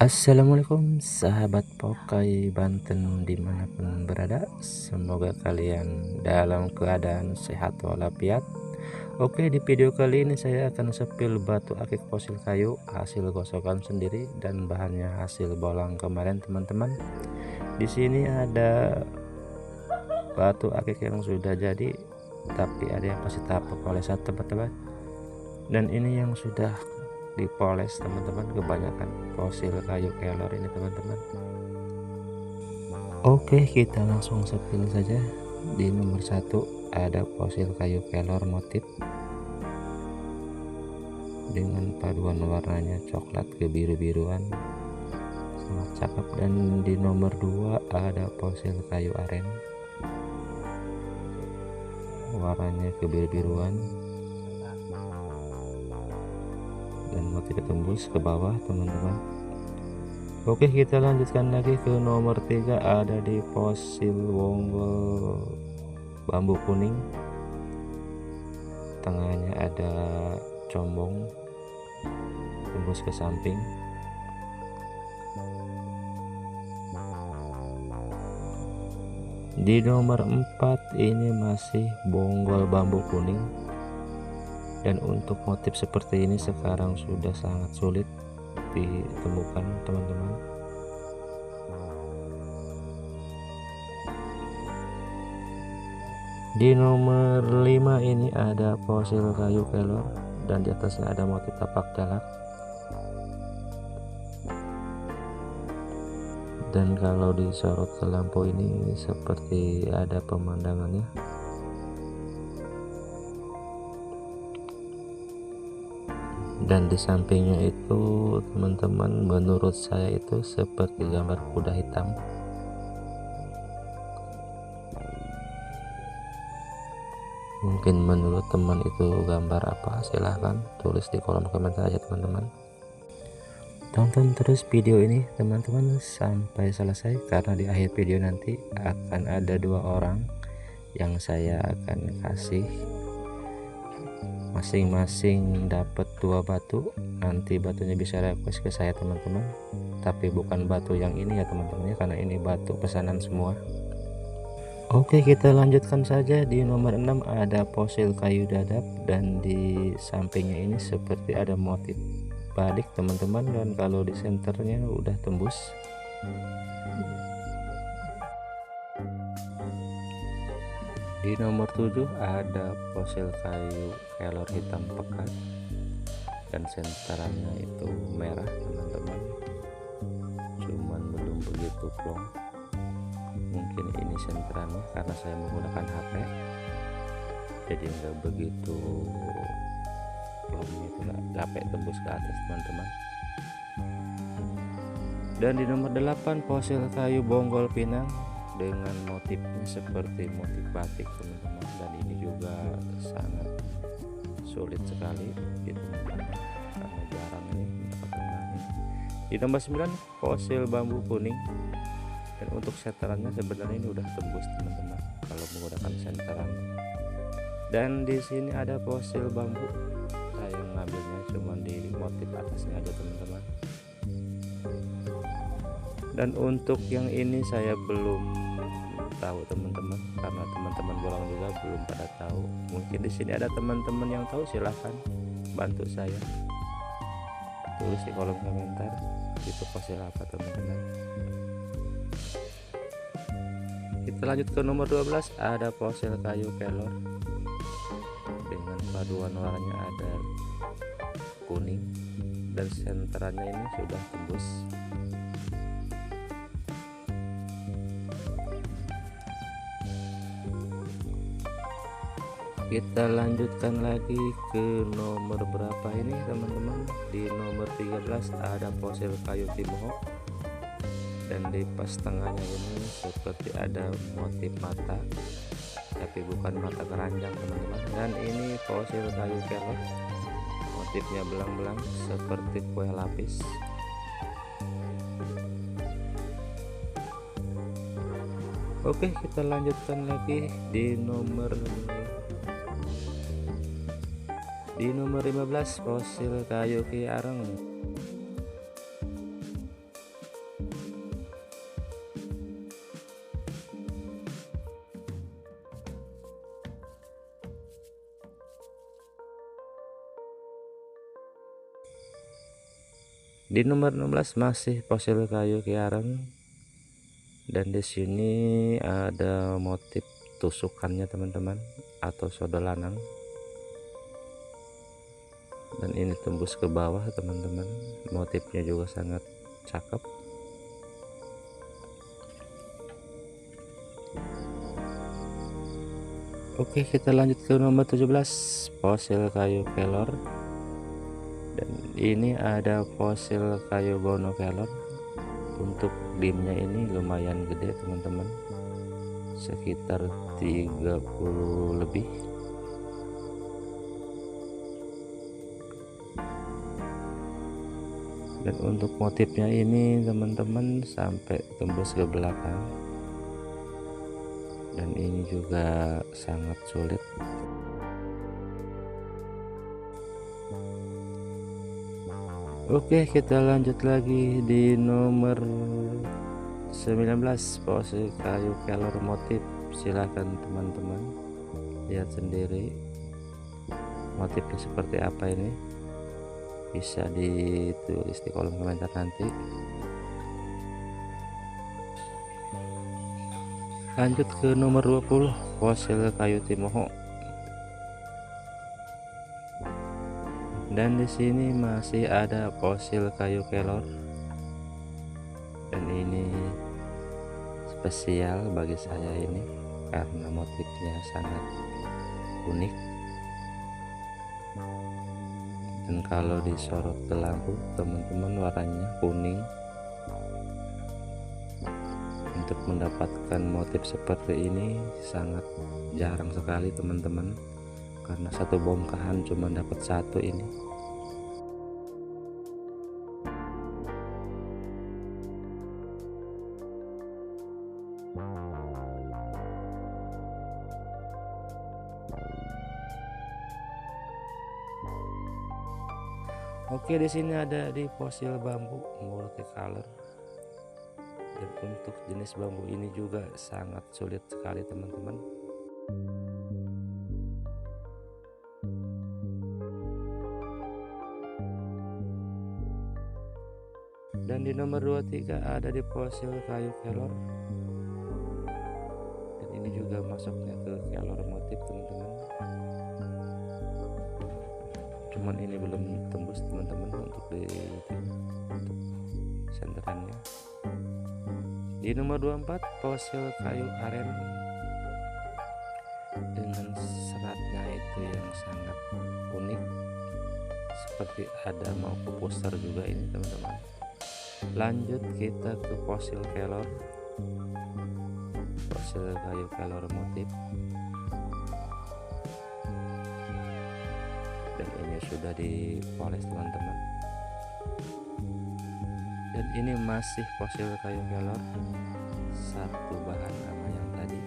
Assalamualaikum sahabat Pokai Banten dimanapun berada, semoga kalian dalam keadaan sehat walafiat. Oke, di video kali ini saya akan sepil batu akik fosil kayu hasil gosokan sendiri dan bahannya hasil bolang kemarin teman-teman. Di sini ada batu akik yang sudah jadi, tapi ada yang masih tahap pepolesan teman-teman, dan ini yang sudah dipoles teman-teman, kebanyakan fosil kayu kelor ini teman-teman. Oke, kita langsung sepil saja. Di nomor 1 ada fosil kayu kelor motif dengan paduan warnanya coklat kebiru-biruan, sangat cakep. Dan di nomor 2 ada fosil kayu aren, warnanya kebiru-biruan dan motif tembus ke bawah teman-teman. Oke, kita lanjutkan lagi ke nomor 3, ada di fosil bonggol bambu kuning, tengahnya ada combong tembus ke samping. Di nomor 4 ini masih bonggol bambu kuning, dan untuk motif seperti ini sekarang sudah sangat sulit ditemukan teman-teman. Di nomor 5 ini ada fosil kayu kelor dan di atasnya ada motif tapak jalak. Dan kalau disorot ke lampu ini seperti ada pemandangannya. Dan di sampingnya itu teman-teman, menurut saya itu seperti gambar kuda hitam. Mungkin menurut teman itu gambar apa, silahkan tulis di kolom komentar aja teman-teman. Tonton terus video ini teman-teman sampai selesai, karena di akhir video nanti akan ada 2 orang yang saya akan kasih masing-masing dapat 2 batu. Nanti batunya bisa request ke saya teman-teman, tapi bukan batu yang ini ya teman-teman, karena ini batu pesanan semua. Oke, kita lanjutkan saja. Di nomor 6 ada fosil kayu dadap, dan di sampingnya ini seperti ada motif balik teman-teman, dan kalau di senternya udah tembus. Di nomor 7 ada fosil kayu kelor hitam pekat, dan senterannya itu merah teman-teman, cuman belum begitu plong. Mungkin ini senterannya karena saya menggunakan HP, jadi nggak begitu plong, itu nggak sampai tembus ke atas teman-teman. Dan di nomor 8 fosil kayu bonggol pinang dengan motifnya seperti motif batik teman-teman, dan ini juga sangat sulit sekali ditemukan karena jarang ini mendapatkan bahan. Di nomor 9 fosil bambu kuning, dan untuk senterannya sebenarnya ini udah tembus teman-teman kalau menggunakan senteran. Dan di sini ada fosil bambu, saya ngambilnya cuma di motif atasnya aja teman-teman. Dan untuk yang ini saya belum tahu teman-teman, karena teman-teman bolang juga belum pada tahu. Mungkin di sini ada teman-teman yang tahu, silahkan bantu saya tulis di kolom komentar itu fosil apa teman-teman. Kita lanjut ke nomor 12, ada fosil kayu kelor dengan paduan warnanya ada kuning, dan senterannya ini sudah tembus. Kita lanjutkan lagi ke nomor berapa ini teman-teman. Di nomor 13 ada fosil kayu timoho, dan di pas tengahnya ini seperti ada motif mata, tapi bukan mata keranjang teman-teman. Dan ini fosil kayu kelor, motifnya belang-belang seperti kue lapis. Oke, kita lanjutkan lagi di nomor 15 fosil kayu ki areng Di nomor 16 masih fosil kayu kiaran, dan di sini ada motif tusukannya teman-teman, atau soda lanang, dan ini tembus ke bawah teman-teman. Motifnya juga sangat cakep. Oke, kita lanjut ke nomor 17, fosil kayu kelor. Dan ini ada fosil kayu bono kelor. Untuk dimnya ini lumayan gede teman-teman, sekitar 30 lebih. Dan untuk motifnya ini teman-teman sampai tembus ke belakang, dan ini juga sangat sulit. Oke, kita lanjut lagi di nomor 19, fosil kayu kelor motif. Silahkan teman-teman lihat sendiri motifnya seperti apa, ini bisa ditulis di kolom komentar nanti. Lanjut ke nomor 20, fosil kayu timoho. Dan di sini masih ada fosil kayu kelor, dan ini spesial bagi saya ini karena motifnya sangat unik. Dan kalau disorot ke lampu teman-teman, warnanya kuning. Untuk mendapatkan motif seperti ini sangat jarang sekali teman-teman, karena satu bongkahan cuma dapat satu ini. Oke, di sini ada di fosil bambu multicolor. Dan untuk jenis bambu ini juga sangat sulit sekali teman-teman. Dan di nomor 23 ada di fosil kayu kelor, dan ini juga masuknya ke kelor motif teman-teman. Cuman ini belum tembus teman-teman untuk senterannya. Di nomor 24, fosil kayu aren, dengan seratnya itu yang sangat unik, seperti ada mau ke poster juga ini teman-teman. Lanjut kita ke fosil kelor, fosil kayu kelor motif, dan ini sudah dipoles teman-teman. Dan ini masih fosil kayu kelor, satu bahan sama yang tadi.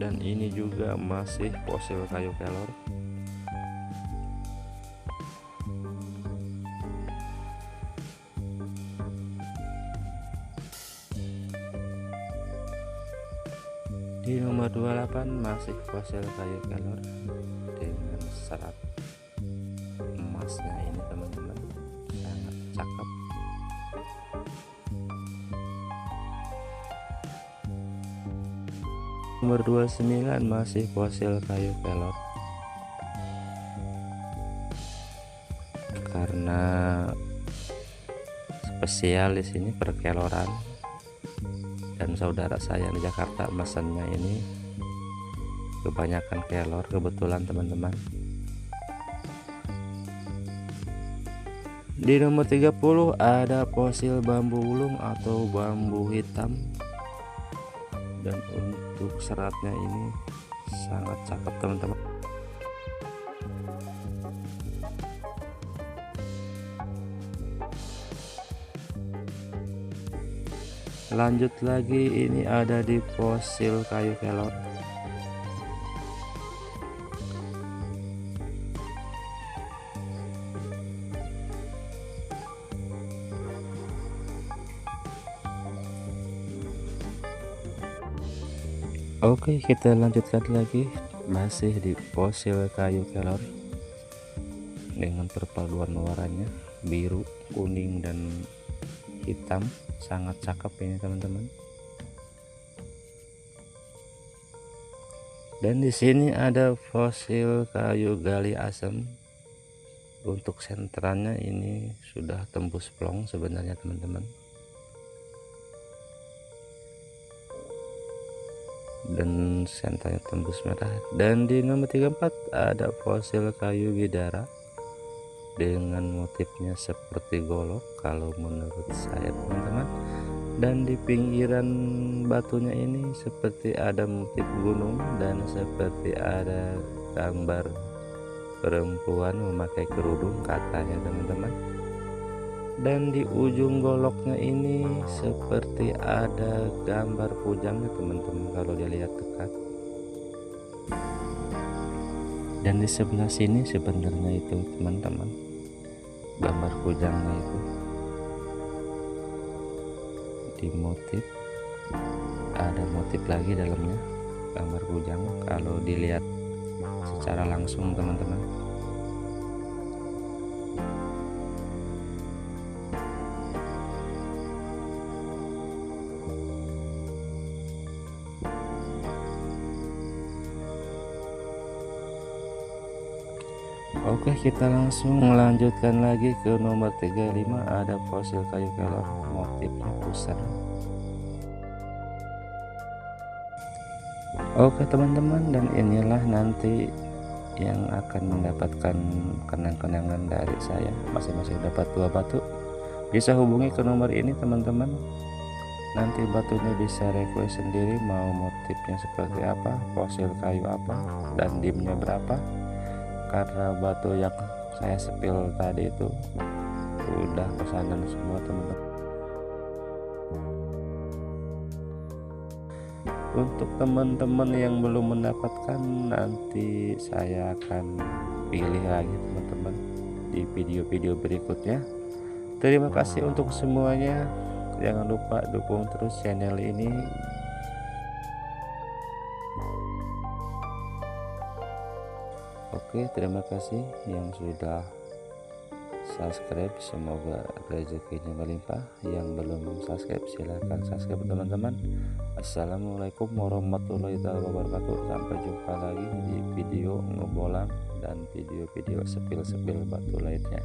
Dan ini juga masih fosil kayu kelor. Di nomor 28 masih fosil kayu kelor dengan serat emasnya ini teman-teman, sangat cakep. Nomor 29 masih fosil kayu kelor, karena spesial di sini perkeloran, dan saudara saya di Jakarta mesennya ini kebanyakan kelor kebetulan teman-teman. Di nomor 30 ada fosil bambu ulung atau bambu hitam, dan untuk seratnya ini sangat cakep teman-teman. Lanjut lagi, ini ada di fosil kayu kelor. Oke, kita lanjutkan lagi masih di fosil kayu kelor dengan perpaduan warnanya biru, kuning, dan hitam. Sangat cakep ini teman-teman. Dan di sini ada fosil kayu gali asam. Untuk senterannya ini sudah tembus plong sebenarnya teman-teman. Dan senternya tembus merah. Dan di nomor 34 ada fosil kayu bidara dengan motifnya seperti golok kalau menurut saya teman-teman. Dan di pinggiran batunya ini seperti ada motif gunung dan seperti ada gambar perempuan memakai kerudung katanya teman-teman. Dan di ujung goloknya ini seperti ada gambar kujangnya teman-teman kalau dilihat dekat. Dan di sebelah sini sebenarnya itu teman-teman gambar kujangnya itu di motif, ada motif lagi dalamnya gambar kujang kalau dilihat secara langsung teman-teman. Oke, kita langsung melanjutkan lagi ke nomor 35. Ada fosil kayu kelor motifnya pusar. Oke teman-teman, dan inilah nanti yang akan mendapatkan kenang-kenangan dari saya. Masing-masing dapat 2 batu. Bisa hubungi ke nomor ini teman-teman. Nanti batunya bisa request sendiri mau motifnya seperti apa, fosil kayu apa, dan dimnya berapa. Karena batu yang saya spill tadi itu udah pesanan semua teman-teman. Untuk teman-teman yang belum mendapatkan, nanti saya akan pilih lagi teman-teman di video-video berikutnya. Terima kasih untuk semuanya. Jangan lupa dukung terus channel ini. Oke, terima kasih yang sudah subscribe, semoga rezekinya melimpah. Yang belum subscribe silahkan subscribe teman-teman. Assalamualaikum warahmatullahi wabarakatuh. Sampai jumpa lagi di video ngebolang dan video-video sepil-sepil batu lainnya.